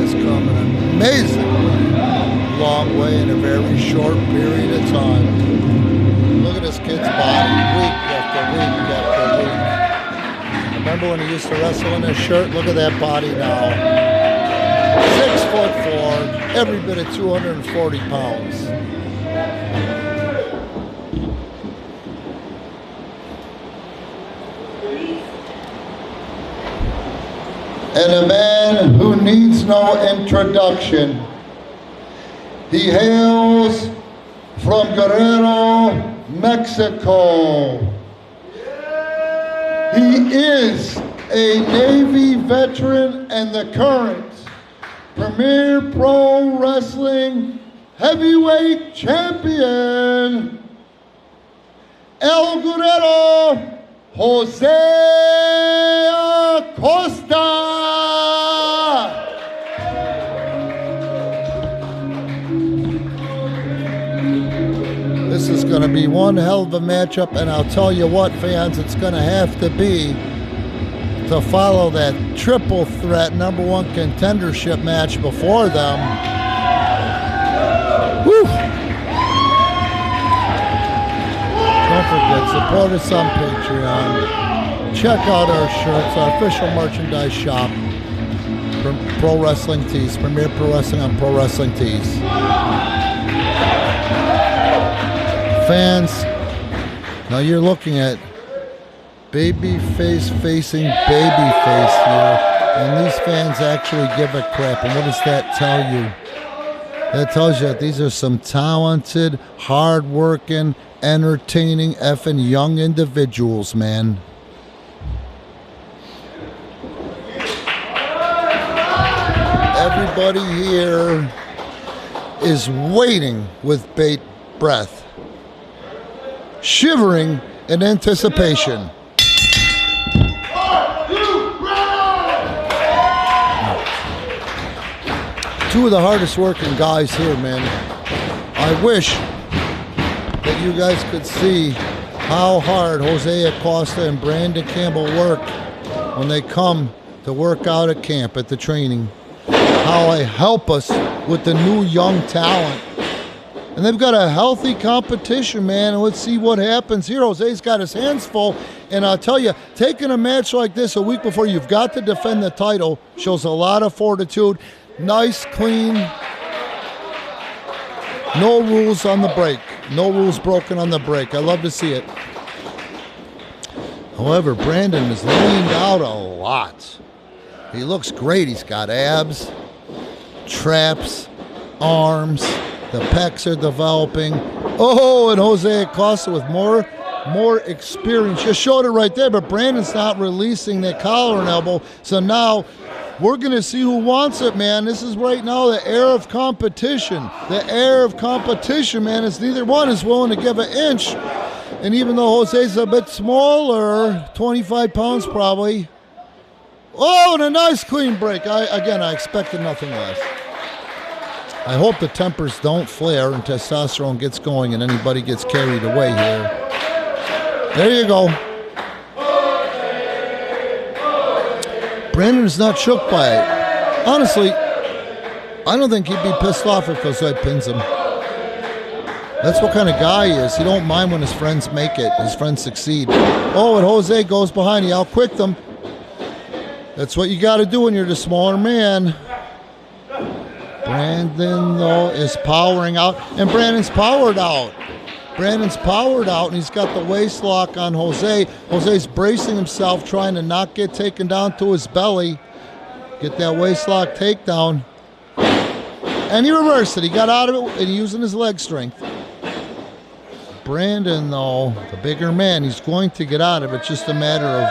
has come an amazingly long way in a very short period of time. Look at this kid's body, week after week after week. Remember when he used to wrestle in his shirt? Look at that body now. 6'4", every bit of 240 pounds. And a man who needs no introduction. He hails from Guerrero, Mexico. He is a Navy veteran and the current Premier Pro Wrestling Heavyweight Champion, El Guerrero, Jose Acosta. This is going to be one hell of a matchup, and I'll tell you what, fans, it's going to have to be to follow that triple threat #1 contendership match before them. Woo! Don't forget, support us on Patreon. Check out our shirts, our official merchandise shop from Pro Wrestling Tees, Premier Pro Wrestling on Pro Wrestling Tees. Fans, now you're looking at babyface facing babyface here, and these fans actually give a crap. And what does that tell you? That tells you that these are some talented, hard-working, entertaining, effing young individuals, man. Everybody here is waiting with bated breath, shivering in anticipation. Two of the hardest working guys here, man. I wish that you guys could see how hard Jose Acosta and Branden Campbell work when they come to work out at camp at the training. How they help us with the new young talent. And they've got a healthy competition, man, and let's see what happens here. Jose's got his hands full, and I'll tell you, taking a match like this a week before you've got to defend the title shows a lot of fortitude. Nice, clean, no rules on the break. No rules broken on the break. I love to see it. However, Branden is leaned out a lot. He looks great. He's got abs, traps, arms. The pecs are developing. Oh, and Jose Acosta with more experience. Just showed it right there, but Branden's not releasing that collar and elbow. So now we're going to see who wants it, man. This is right now the air of competition. The air of competition, man, is neither one is willing to give an inch. And even though Jose's a bit smaller, 25 pounds probably. Oh, and a nice clean break. I expected nothing less. I hope the tempers don't flare and testosterone gets going and anybody gets carried away here. There you go. Branden's not shook by it. Honestly, I don't think he'd be pissed off if Jose pins him. That's what kind of guy he is. He don't mind when his friends make it, his friends succeed. Oh, and Jose goes behind. He outquicked them. That's what you got to do when you're the smaller man. Branden, though, is powering out, and Branden's powered out. Branden's powered out, and he's got the waist lock on Jose. Jose's bracing himself, trying to not get taken down to his belly. Get that waist lock takedown. And he reversed it. He got out of it, and using his leg strength. Branden, though, the bigger man, he's going to get out of it. It's just a matter of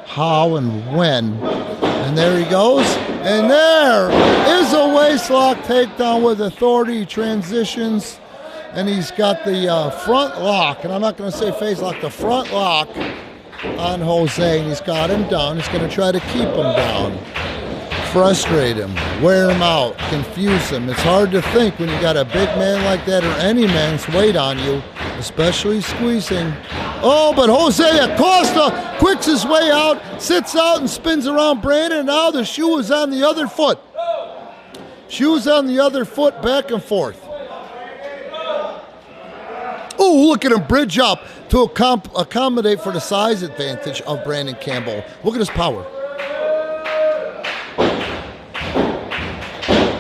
how and when. And there he goes. And there is a waistlock takedown with authority. He transitions, and he's got the front lock. And I'm not going to say face lock, the front lock on Jose. And he's got him down. He's going to try to keep him down, frustrate him, wear him out, confuse him. It's hard to think when you got a big man like that or any man's weight on you, especially squeezing. Oh, but Jose Acosta quicks his way out, sits out and spins around Branden, and now the shoe is on the other foot. Shoes on the other foot, back and forth. Oh, look at him bridge up to accommodate for the size advantage of Branden Campbell. Look at his power.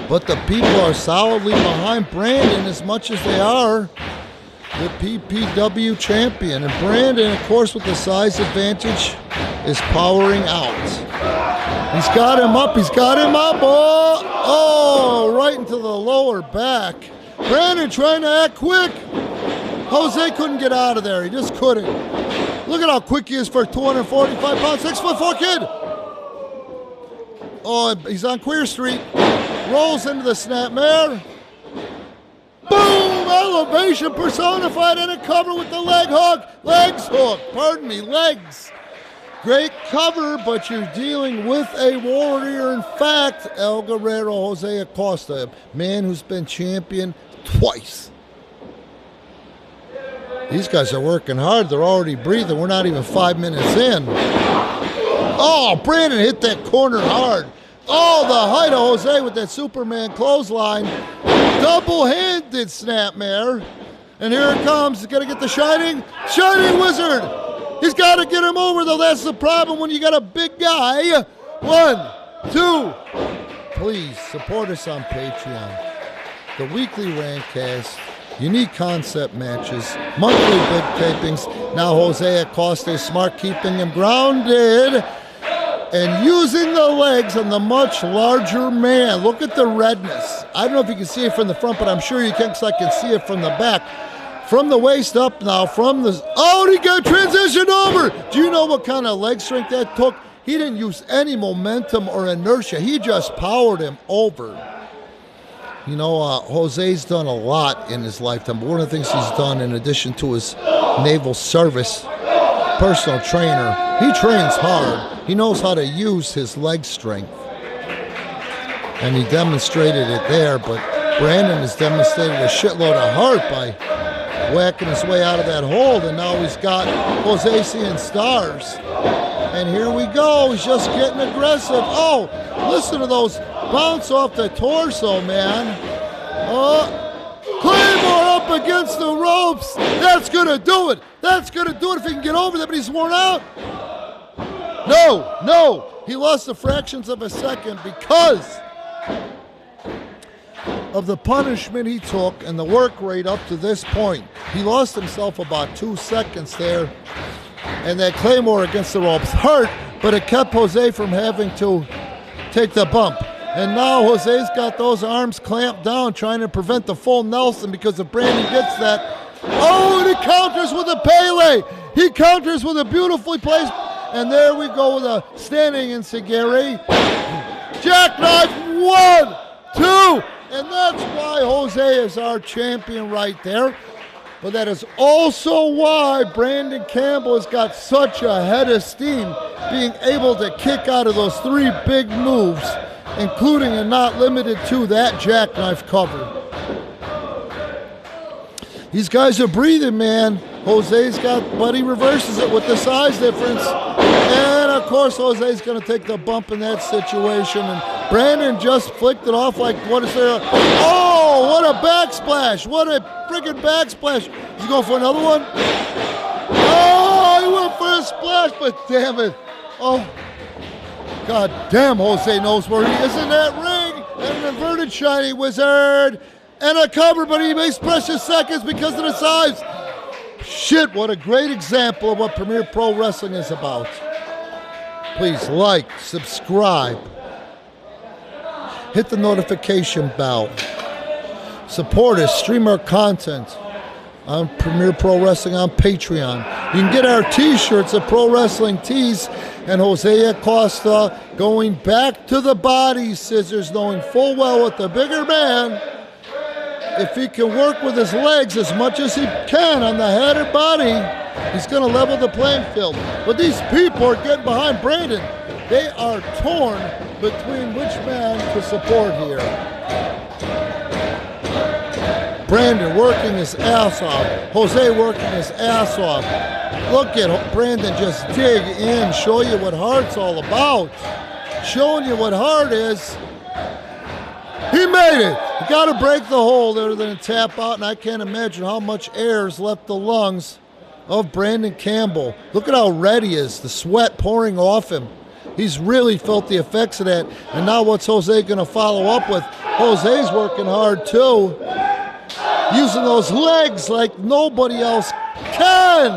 But the people are solidly behind Branden as much as they are the PPW champion. And Branden, of course, with the size advantage, is powering out. He's got him up. He's got him up. Oh, right into the lower back. Branden trying to act quick. Jose couldn't get out of there. He just couldn't. Look at how quick he is for a 245 pound, 6'4" kid. Oh, he's on Queer Street. Rolls into the snapmare. Boom! Elevation personified and a cover with the leg hook. Legs hook. Pardon me, legs. Great cover, but you're dealing with a warrior. In fact, El Guerrero Jose Acosta, a man who's been champion twice. These guys are working hard. They're already breathing. We're not even 5 minutes in. Oh, Branden hit that corner hard. Oh, the height of Jose with that Superman clothesline. Double-handed snapmare. And here it comes. He's got to get the Shining Wizard. He's got to get him over, though. That's the problem when you got a big guy. 1, 2. Please support us on Patreon. The weekly Rantcast, unique concept matches, monthly big tapings. Now Jose Acosta is smart, keeping him grounded and using the legs on the much larger man. Look at the redness. I don't know if you can see it from the front, but I'm sure you can, because I can see it from the back. From the waist up now, oh, he got transitioned over. Do you know what kind of leg strength that took? He didn't use any momentum or inertia. He just powered him over. You know, Jose's done a lot in his lifetime, but one of the things he's done, in addition to his naval service, personal trainer, he trains hard. He knows how to use his leg strength. And he demonstrated it there, but Branden has demonstrated a shitload of heart by whacking his way out of that hold, and now he's got Jose seeing stars. And here we go. He's just getting aggressive. Oh, listen to those bounce off the torso, man. Claymore up against the ropes. That's going to do it. That's going to do it if he can get over there, but he's worn out. No. He lost the fractions of a second because of the punishment he took and the work rate up to this point. He lost himself about 2 seconds there. And that Claymore against the ropes hurt, but it kept Jose from having to take the bump. And now Jose's got those arms clamped down, trying to prevent the full Nelson, because if Branden gets that, oh, and he counters with a Pele. He counters with a beautifully placed, and there we go with a standing enziguri. Jackknife, 1, 2, and that's why Jose is our champion right there. But that is also why Branden Campbell has got such a head of steam, being able to kick out of those 3 big moves, including and not limited to that jackknife cover. These guys are breathing, man. Jose's got, but he reverses it with the size difference. And of course, Jose's going to take the bump in that situation. And Branden just flicked it off like, what is there? Oh, what a backsplash. What a friggin' backsplash. Is he going for another one? Oh, he went for a splash, but damn it. Oh, God damn, Jose knows where he is in that ring. And an inverted Shiny Wizard. And a cover, but he makes precious seconds because of the size. Shit, what a great example of what Premier Pro Wrestling is about. Please like, subscribe, hit the notification bell, support us, stream our content on Premier Pro Wrestling on Patreon. You can get our t-shirts at Pro Wrestling Tees, and Jose Acosta going back to the body scissors, knowing full well with the bigger man, if he can work with his legs as much as he can on the head or body, he's going to level the playing field. But these people are getting behind Branden. They are torn between which man to support here. Branden working his ass off. Jose working his ass off. Look at Branden just dig in, show you what heart's all about. Showing you what heart is. He made it. You got to break the hold other than tap out, and I can't imagine how much air has left the lungs of Branden Campbell. Look at how red he is, the sweat pouring off him. He's really felt the effects of that. And now what's Jose going to follow up with? Jose's working hard too, using those legs like nobody else can.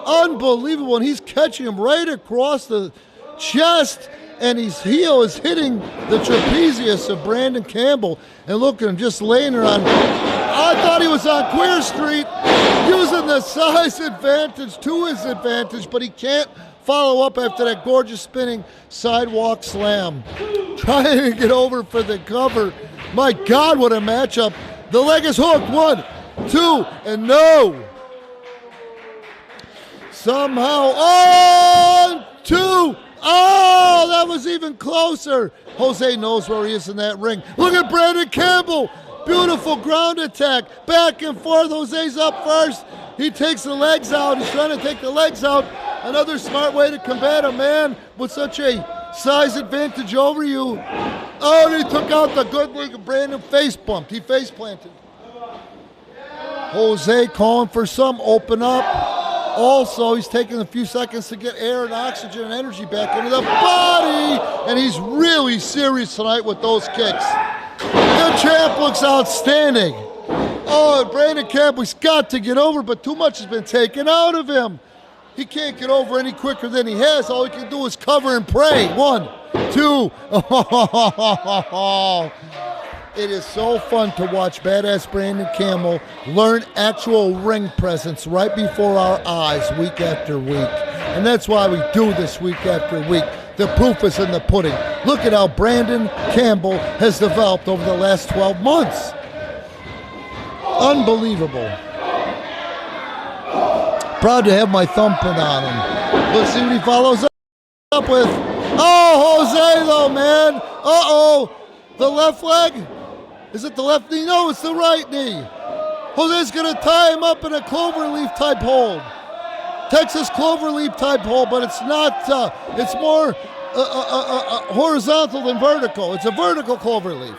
Unbelievable. And he's catching him right across the chest, and his heel is hitting the trapezius of Branden Campbell. And look at him just laying there on, I thought he was on Queer Street, using the size advantage to his advantage, but he can't follow up after that gorgeous spinning sidewalk slam. Trying to get over for the cover. My God, what a matchup. The leg is hooked. 1, 2, and no. Somehow, 1, 2. Oh, that was even closer. Jose knows where he is in that ring. Look at Branden Campbell. Beautiful ground attack. Back and forth. Jose's up first. He takes the legs out. He's trying to take the legs out. Another smart way to combat a man with such a size advantage over you. Oh, and he took out the good leg of Branden. Face bumped. He face planted. Jose calling for some open up. Also, he's taking a few seconds to get air and oxygen and energy back into the body. And he's really serious tonight with those kicks. The champ looks outstanding. Oh, and Branden Campbell's got to get over, but too much has been taken out of him. He can't get over any quicker than he has. All he can do is cover and pray. 1, 2. It is so fun to watch badass Branden Campbell learn actual ring presence right before our eyes week after week. And that's why we do this week after week. The proof is in the pudding. Look at how Branden Campbell has developed over the last 12 months. Unbelievable. Proud to have my thumbprint on him. Let's see what he follows up with. Oh, Jose though, man. Uh-oh. The left leg? Is it the left knee? No, it's the right knee. Jose's going to tie him up in a cloverleaf type hold. Texas cloverleaf type hold, but it's not, it's more horizontal than vertical. It's a vertical cloverleaf.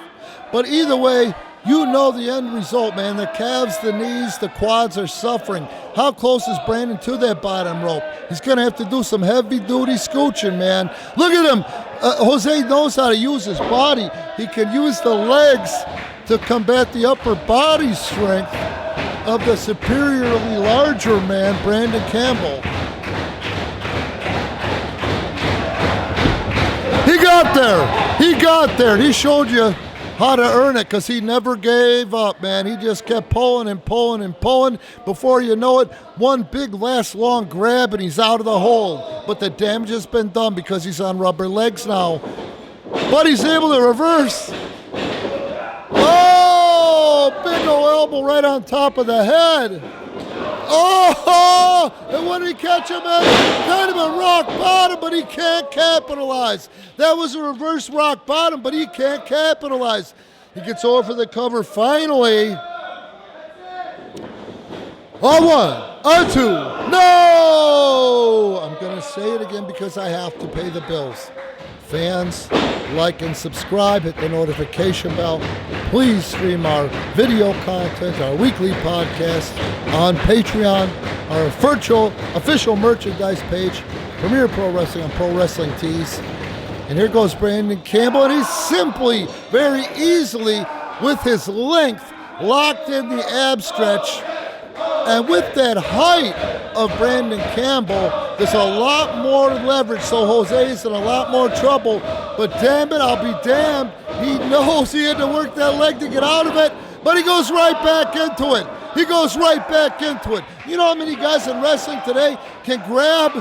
But either way, you know the end result, man. The calves, the knees, the quads are suffering. How close is Branden to that bottom rope? He's going to have to do some heavy-duty scooching, man. Look at him. Jose knows how to use his body. He can use the legs to combat the upper body strength of the superiorly larger man, Branden Campbell. He got there. He got there. He showed you how to earn it because he never gave up, man. He just kept pulling and pulling and pulling. Before you know it, one big last long grab and he's out of the hold. But the damage has been done because he's on rubber legs now. But he's able to reverse. Oh, big ol' elbow right on top of the head. Oh, and what did he catch him at? Kind of a rock bottom, but he can't capitalize. That was a reverse rock bottom, but he can't capitalize. He gets over for the cover finally. On 1, on 2, no! I'm going to say it again because I have to pay the bills. Fans, like and subscribe, hit the notification bell. Please stream our video content, our weekly podcast on Patreon, our virtual official merchandise page, Premier Pro Wrestling on Pro Wrestling Tees. And here goes Branden Campbell, and he's simply, very easily, with his length, locked in the ab stretch. And with that height of Branden Campbell, there's a lot more leverage, so Jose's in a lot more trouble. But damn it, I'll be damned. He knows he had to work that leg to get out of it, but he goes right back into it. He goes right back into it. You know how many guys in wrestling today can grab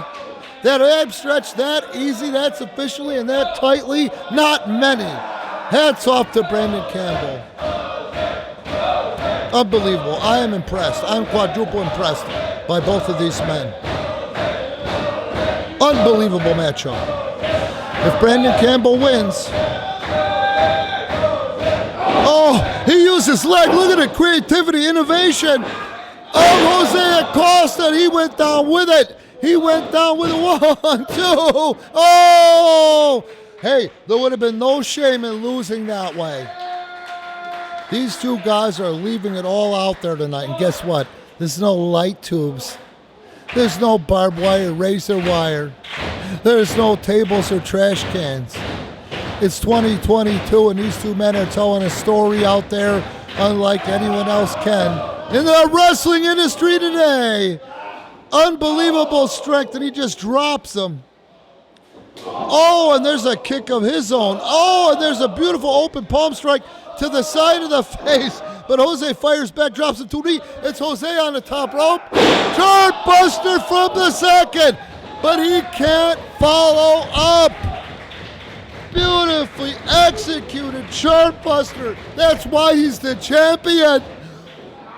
that ab stretch that easy, that sufficiently, and that tightly? Not many. Hats off to Branden Campbell. Unbelievable. I am impressed. I'm quadruple impressed by both of these men. Unbelievable matchup. If Branden Campbell wins, oh, he used his leg. Look at the creativity, innovation of Jose Acosta. He went down with it. He went down with it. 1, 2. Oh! Hey, there would have been no shame in losing that way. These two guys are leaving it all out there tonight. And guess what? There's no light tubes. There's no barbed wire, razor wire. There's no tables or trash cans. It's 2022, and these two men are telling a story out there unlike anyone else can in the wrestling industry today. Unbelievable strength, and he just drops him. Oh, and there's a kick of his own. Oh, and there's a beautiful open palm strike to the side of the face. But Jose fires back, drops him to knee. It's Jose on the top rope. Chart buster from the second. But he can't follow up. Beautifully executed chart buster. That's why he's the champion.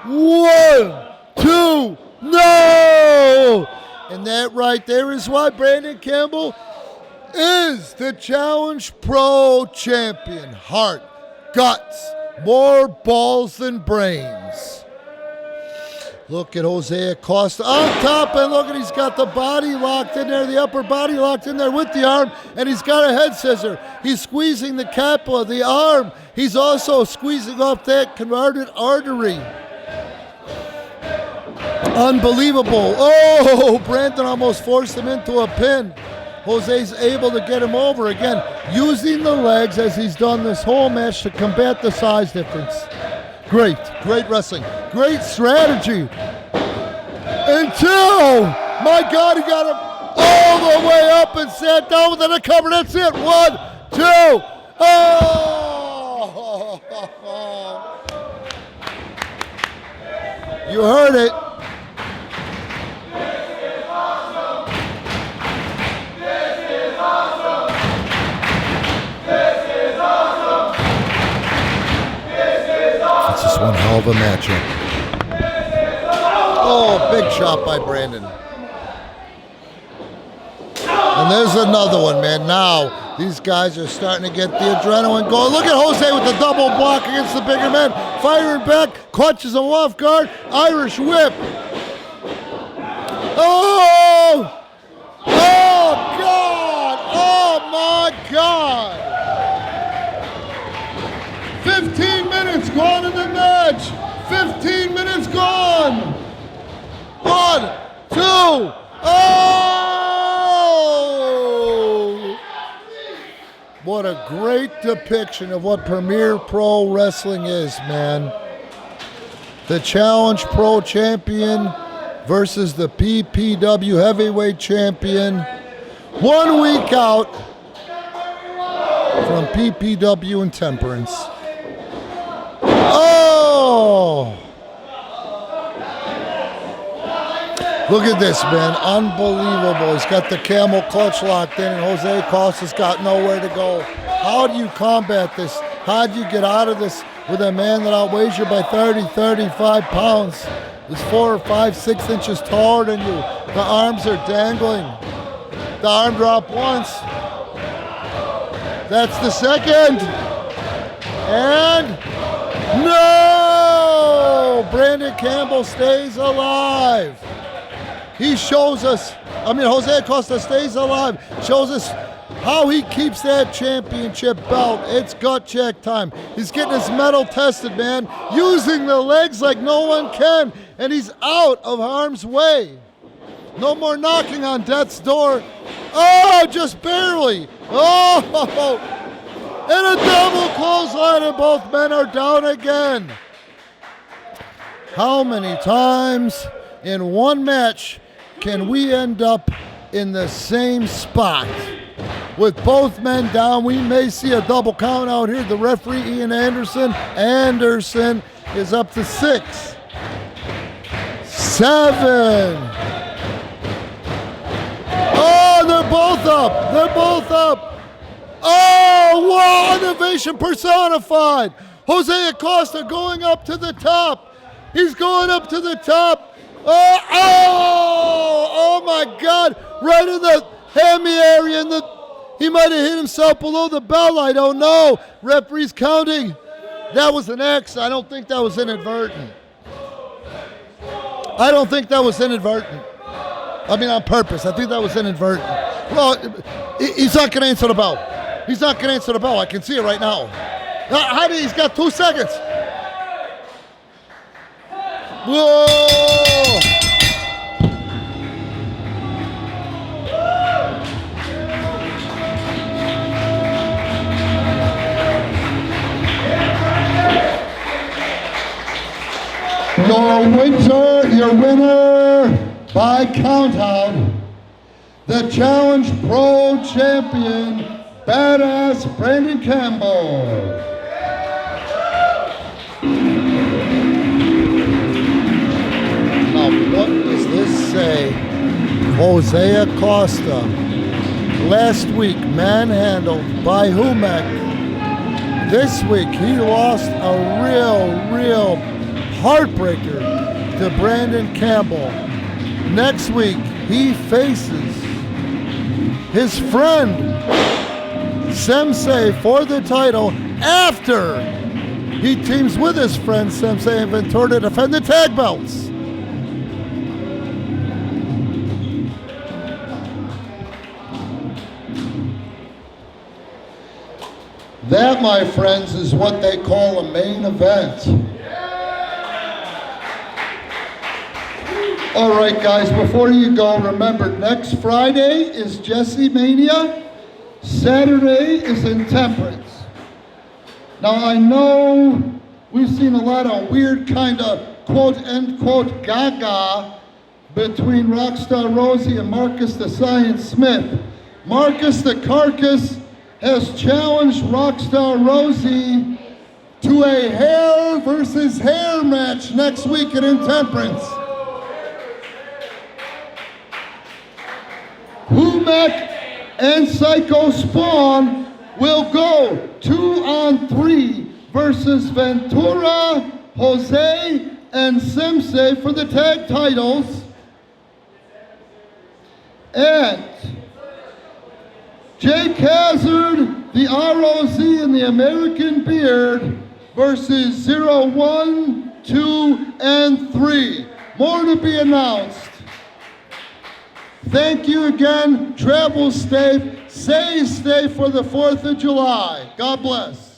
1, 2, no! And that right there is why Branden Campbell is the Challenge Pro champion. Heart, guts, more balls than brains. Look at Jose Acosta on top, and look at, he's got the body locked in there, the upper body locked in there with the arm, and he's got a head scissor. He's squeezing the capula, the arm. He's also squeezing off that carotid artery. Unbelievable. Oh, Branden almost forced him into a pin. Jose's able to get him over again, using the legs as he's done this whole match to combat the size difference. Great wrestling, great strategy. Until, my God, he got him all the way up and sat down within a cover. That's it. 1, 2. Oh! You heard it. It's just one hell of a matchup. Oh, big shot by Branden. And there's another one, man. Now, these guys are starting to get the adrenaline going. Look at Jose with the double block against the bigger man. Firing back, clutches him off guard. Irish whip. Oh! Oh, God! Oh, my God! 15 minutes gone in the match. 15 minutes gone. 1, 2. Oh! What a great depiction of what Premier Pro Wrestling is, man. The Challenge Pro Champion versus the PPW Heavyweight Champion. 1 week out from PPW and Temperance. Oh! Look at this, man. Unbelievable. He's got the camel clutch locked in, and Jose Acosta's got nowhere to go. How do you combat this? How do you get out of this with a man that outweighs you by 30, 35 pounds? He's 4 or 5, 6 inches taller than you. The arms are dangling. The arm drop once. That's the second. And no! Branden Campbell stays alive. He shows us, Jose Acosta stays alive, shows us how he keeps that championship belt. It's gut check time. He's getting his metal tested, man, using the legs like no one can, and he's out of harm's way. No more knocking on death's door. Oh, just barely. Oh, and a double clothesline, and both men are down again. How many times in one match can we end up in the same spot? With both men down, we may see a double count out here. The referee, Ian Anderson is up to 6, 7. Oh, they're both up. They're both up. Oh, wow, innovation personified. Jose Acosta going up to the top. He's going up to the top. Oh my God, right in the hammy area. He might have hit himself below the belt. I don't know. Referee's counting. That was an X. I don't think that was inadvertent. I don't think that was inadvertent. On purpose. I think that was inadvertent. Well, he's not going to answer the bell. He's not going to answer the bell. I can see it right now. He's got 2 seconds. Whoa! Your winner by countout, the Challenge Pro Champion, Badass Branden Campbell. Now, what does this say? Jose Acosta, last week manhandled by Humek. This week he lost a real heartbreaker to Branden Campbell. Next week he faces his friend Sensei for the title after he teams with his friend Sensei and Ventura to defend the tag belts. That, my friends, is what they call a main event. All right, guys, before you go, remember, next Friday is Jesse Mania. Saturday is Intemperance. Now, I know we've seen a lot of weird kind of quote-unquote gaga between Rockstar Rosie and Marcus the Science Smith. Marcus the Carcass has challenged Rockstar Rosie to a hair versus hair match next week at Intemperance. Humek and Psycho Spawn will go 2-on-3 versus Ventura, Jose, and Sensei for the tag titles. And Jake Hazard, the ROZ, and the American Beard versus 0, 1, 2, and 3. More to be announced. Thank you again. Travel safe. Stay for the 4th of July. God bless.